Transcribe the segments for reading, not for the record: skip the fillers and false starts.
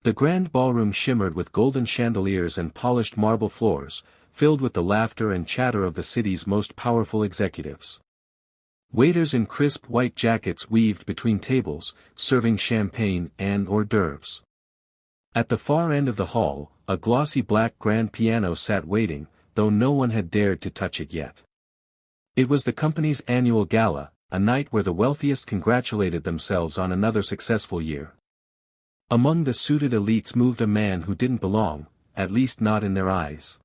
The grand ballroom shimmered with golden chandeliers and polished marble floors, filled with the laughter and chatter of the city's most powerful executives. Waiters in crisp white jackets weaved between tables, serving champagne and hors d'oeuvres. At the far end of the hall, a glossy black grand piano sat waiting, though no one had dared to touch it yet. It was the company's annual gala, a night where the wealthiest congratulated themselves on another successful year. Among the suited elites moved a man who didn't belong, at least not in their eyes.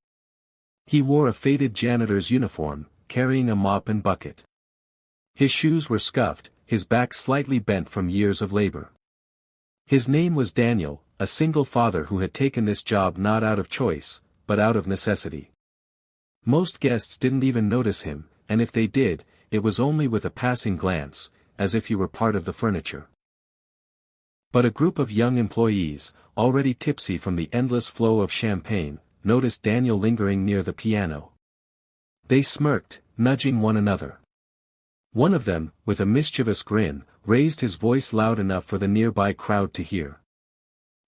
He wore a faded janitor's uniform, carrying a mop and bucket. His shoes were scuffed, his back slightly bent from years of labor. His name was Daniel, a single father who had taken this job not out of choice, but out of necessity. Most guests didn't even notice him, and if they did, it was only with a passing glance, as if he were part of the furniture. But a group of young employees, already tipsy from the endless flow of champagne, noticed Daniel lingering near the piano. They smirked, nudging one another. One of them, with a mischievous grin, raised his voice loud enough for the nearby crowd to hear.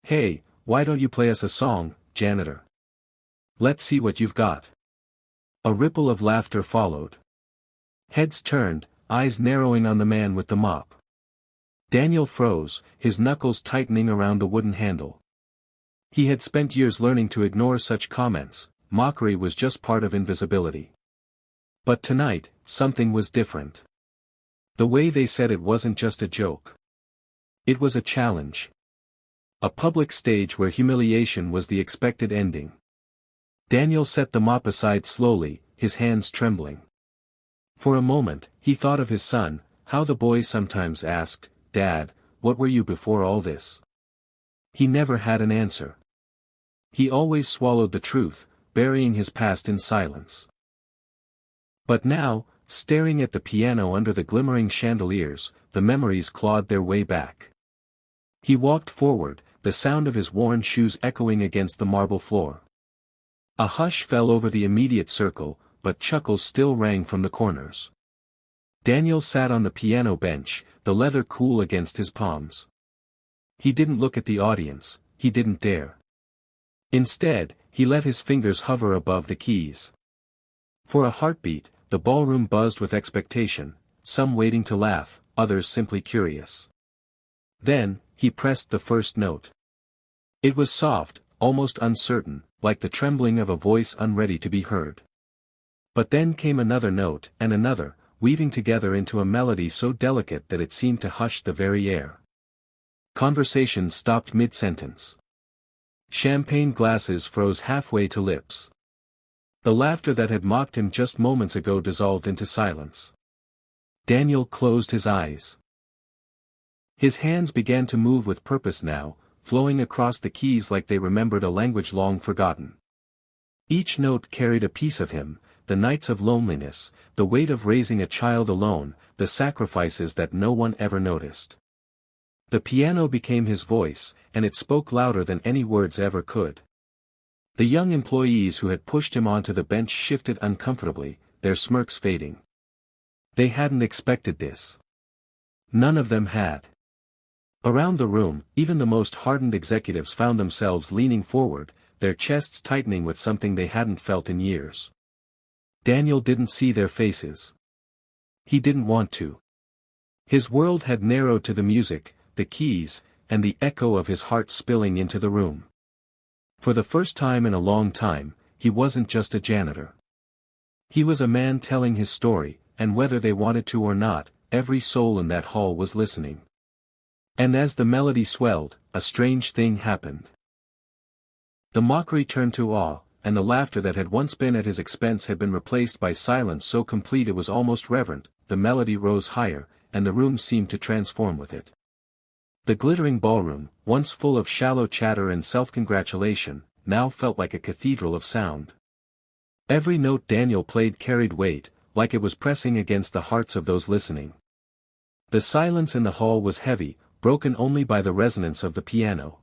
"Hey, why don't you play us a song, janitor? Let's see what you've got." A ripple of laughter followed. Heads turned, eyes narrowing on the man with the mop. Daniel froze, his knuckles tightening around the wooden handle. He had spent years learning to ignore such comments, mockery was just part of invisibility. But tonight, something was different. The way they said it wasn't just a joke. It was a challenge. A public stage where humiliation was the expected ending. Daniel set the mop aside slowly, his hands trembling. For a moment, he thought of his son, how the boy sometimes asked, "Dad, what were you before all this?" He never had an answer. He always swallowed the truth, burying his past in silence. But now, staring at the piano under the glimmering chandeliers, the memories clawed their way back. He walked forward, the sound of his worn shoes echoing against the marble floor. A hush fell over the immediate circle, but chuckles still rang from the corners. Daniel sat on the piano bench, the leather cool against his palms. He didn't look at the audience, he didn't dare. Instead, he let his fingers hover above the keys. For a heartbeat, the ballroom buzzed with expectation, some waiting to laugh, others simply curious. Then, he pressed the first note. It was soft, almost uncertain, like the trembling of a voice unready to be heard. But then came another note, and another, weaving together into a melody so delicate that it seemed to hush the very air. Conversation stopped mid-sentence. Champagne glasses froze halfway to lips. The laughter that had mocked him just moments ago dissolved into silence. Daniel closed his eyes. His hands began to move with purpose now, flowing across the keys like they remembered a language long forgotten. Each note carried a piece of him, the nights of loneliness, the weight of raising a child alone, the sacrifices that no one ever noticed. The piano became his voice, and it spoke louder than any words ever could. The young employees who had pushed him onto the bench shifted uncomfortably, their smirks fading. They hadn't expected this. None of them had. Around the room, even the most hardened executives found themselves leaning forward, their chests tightening with something they hadn't felt in years. Daniel didn't see their faces. He didn't want to. His world had narrowed to the music, the keys, and the echo of his heart spilling into the room. For the first time in a long time, he wasn't just a janitor. He was a man telling his story, and whether they wanted to or not, every soul in that hall was listening. And as the melody swelled, a strange thing happened. The mockery turned to awe, and the laughter that had once been at his expense had been replaced by silence so complete it was almost reverent. The melody rose higher, and the room seemed to transform with it. The glittering ballroom, once full of shallow chatter and self-congratulation, now felt like a cathedral of sound. Every note Daniel played carried weight, like it was pressing against the hearts of those listening. The silence in the hall was heavy, broken only by the resonance of the piano.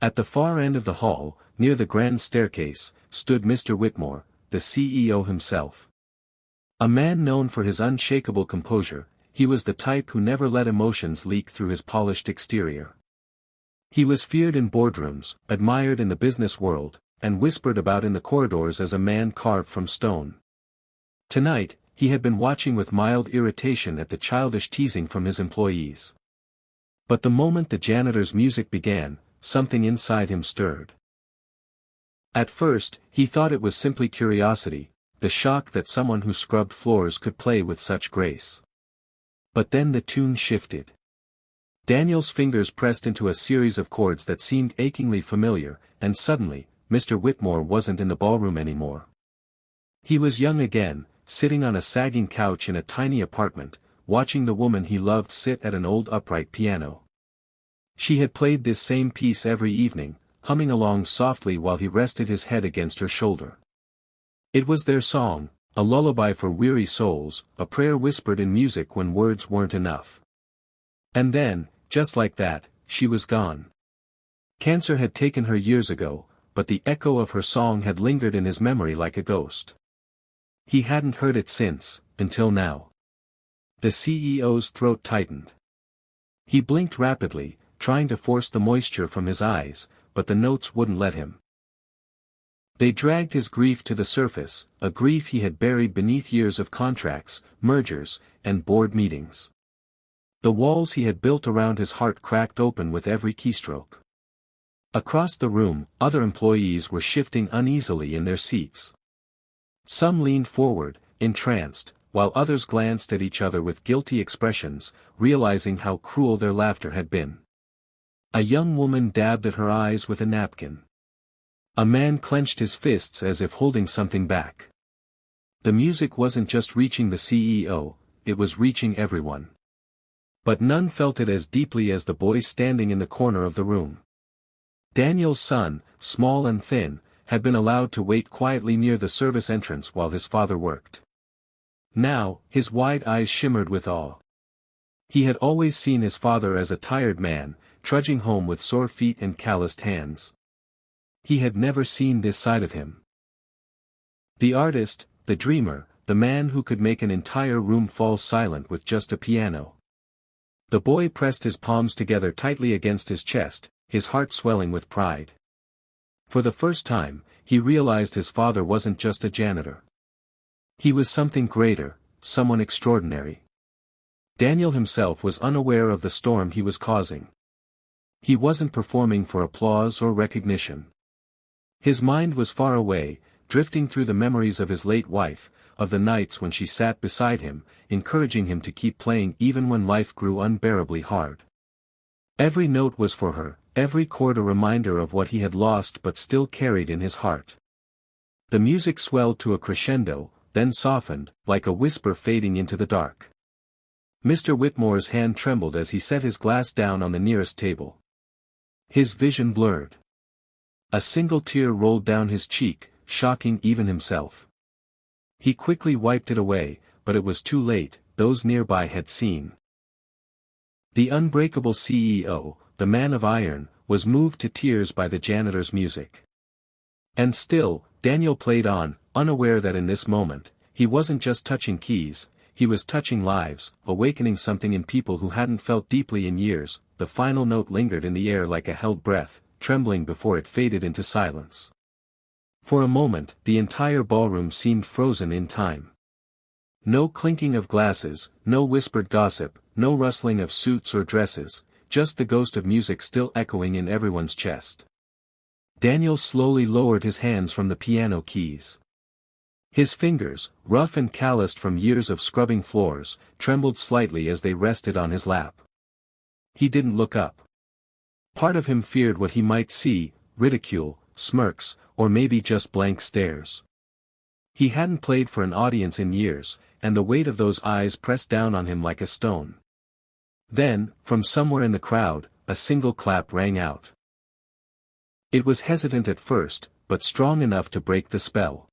At the far end of the hall, near the grand staircase, stood Mr. Whitmore, the CEO himself. A man known for his unshakable composure, he was the type who never let emotions leak through his polished exterior. He was feared in boardrooms, admired in the business world, and whispered about in the corridors as a man carved from stone. Tonight, he had been watching with mild irritation at the childish teasing from his employees. But the moment the janitor's music began, something inside him stirred. At first, he thought it was simply curiosity, the shock that someone who scrubbed floors could play with such grace. But then the tune shifted. Daniel's fingers pressed into a series of chords that seemed achingly familiar, and suddenly, Mr. Whitmore wasn't in the ballroom anymore. He was young again, sitting on a sagging couch in a tiny apartment, watching the woman he loved sit at an old upright piano. She had played this same piece every evening, humming along softly while he rested his head against her shoulder. It was their song, a lullaby for weary souls, a prayer whispered in music when words weren't enough. And then, just like that, she was gone. Cancer had taken her years ago, but the echo of her song had lingered in his memory like a ghost. He hadn't heard it since, until now. The CEO's throat tightened. He blinked rapidly, trying to force the moisture from his eyes, but the notes wouldn't let him. They dragged his grief to the surface, a grief he had buried beneath years of contracts, mergers, and board meetings. The walls he had built around his heart cracked open with every keystroke. Across the room, other employees were shifting uneasily in their seats. Some leaned forward, entranced, while others glanced at each other with guilty expressions, realizing how cruel their laughter had been. A young woman dabbed at her eyes with a napkin. A man clenched his fists as if holding something back. The music wasn't just reaching the CEO, it was reaching everyone. But none felt it as deeply as the boy standing in the corner of the room. Daniel's son, small and thin, had been allowed to wait quietly near the service entrance while his father worked. Now, his wide eyes shimmered with awe. He had always seen his father as a tired man, trudging home with sore feet and calloused hands. He had never seen this side of him. The artist, the dreamer, the man who could make an entire room fall silent with just a piano. The boy pressed his palms together tightly against his chest, his heart swelling with pride. For the first time, he realized his father wasn't just a janitor. He was something greater, someone extraordinary. Daniel himself was unaware of the storm he was causing. He wasn't performing for applause or recognition. His mind was far away, drifting through the memories of his late wife, of the nights when she sat beside him, encouraging him to keep playing even when life grew unbearably hard. Every note was for her, every chord a reminder of what he had lost but still carried in his heart. The music swelled to a crescendo, then softened, like a whisper fading into the dark. Mr. Whitmore's hand trembled as he set his glass down on the nearest table. His vision blurred. A single tear rolled down his cheek, shocking even himself. He quickly wiped it away, but it was too late, those nearby had seen. The unbreakable CEO, the man of iron, was moved to tears by the janitor's music. And still, Daniel played on, unaware that in this moment, he wasn't just touching keys, he was touching lives, awakening something in people who hadn't felt deeply in years. The final note lingered in the air like a held breath, trembling before it faded into silence. For a moment, the entire ballroom seemed frozen in time. No clinking of glasses, no whispered gossip, no rustling of suits or dresses, just the ghost of music still echoing in everyone's chest. Daniel slowly lowered his hands from the piano keys. His fingers, rough and calloused from years of scrubbing floors, trembled slightly as they rested on his lap. He didn't look up. Part of him feared what he might see, ridicule, smirks, or maybe just blank stares. He hadn't played for an audience in years, and the weight of those eyes pressed down on him like a stone. Then, from somewhere in the crowd, a single clap rang out. It was hesitant at first, but strong enough to break the spell.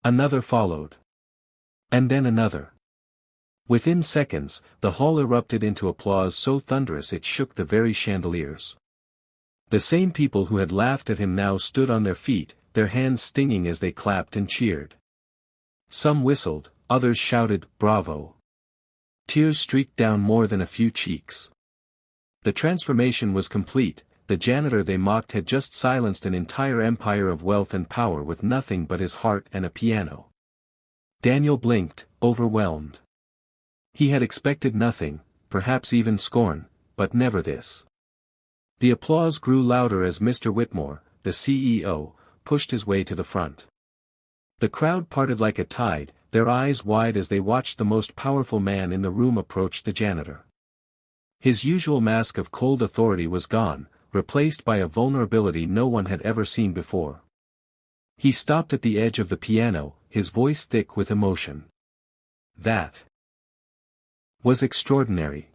Another followed. And then another. Within seconds, the hall erupted into applause so thunderous it shook the very chandeliers. The same people who had laughed at him now stood on their feet, their hands stinging as they clapped and cheered. Some whistled, others shouted, "Bravo!" Tears streaked down more than a few cheeks. The transformation was complete, the janitor they mocked had just silenced an entire empire of wealth and power with nothing but his heart and a piano. Daniel blinked, overwhelmed. He had expected nothing, perhaps even scorn, but never this. The applause grew louder as Mr. Whitmore, the CEO, pushed his way to the front. The crowd parted like a tide, their eyes wide as they watched the most powerful man in the room approach the janitor. His usual mask of cold authority was gone, replaced by a vulnerability no one had ever seen before. He stopped at the edge of the piano, his voice thick with emotion. That was extraordinary.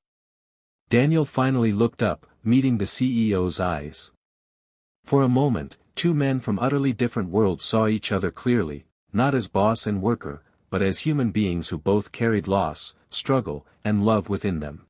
Daniel finally looked up, meeting the CEO's eyes. For a moment, two men from utterly different worlds saw each other clearly, not as boss and worker, but as human beings who both carried loss, struggle, and love within them.